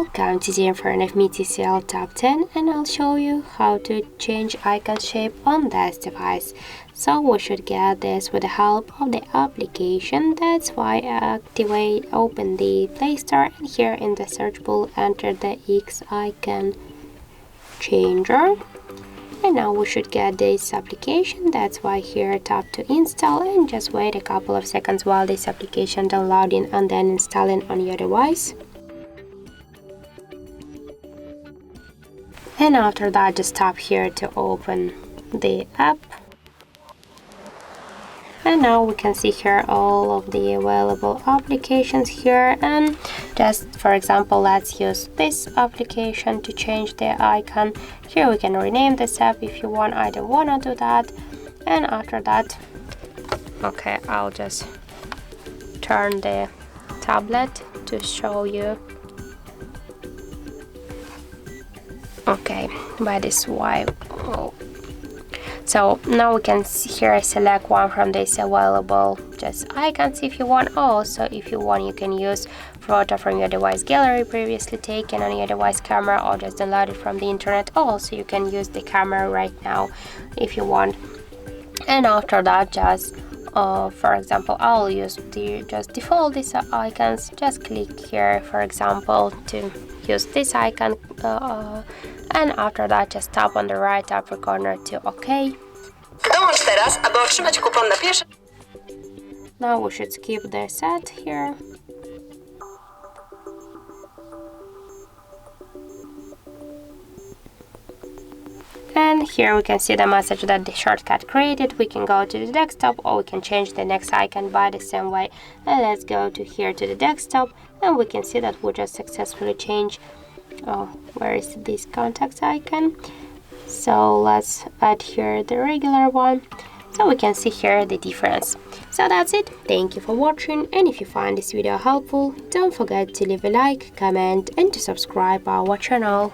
Welcome to the in front of me TCL Top 10, and I'll show you how to change icon shape on this device. So we should get this with the help of the application. That's why I open the Play Store, and here in the search bar enter the X icon changer. And now we should get this application. That's why here tap to install and just wait a couple of seconds while this application downloading and then installing on your device. And after that, just tap here to open the app. And now we can see here all of the available applications here, and just for example, let's use this application to change the icon. Here we can rename this app if you want. I don't want to do that. And after that, okay, I'll just turn the tablet to show you. Okay, by this way. So now we can see here I select one from this available just icons if you want. Also, if you want, you can use photo from your device gallery previously taken on your device camera, or just download it from the internet. Also, you can use the camera right now if you want. And after that, just for example, I'll use the just default these icons. Just click here, for example, to use this icon, and after that just tap on the right upper corner to OK. Now we should skip the set here. And here we can see the message that the shortcut created. We can go to the desktop, or we can change the next icon by the same way. And let's go to here to the desktop, and we can see that we just successfully changed. Where is this contacts icon? So let's add here the regular one, so we can see here the difference. So that's it. Thank you for watching, and if you find this video helpful, don't forget to leave a like, comment and to subscribe our channel.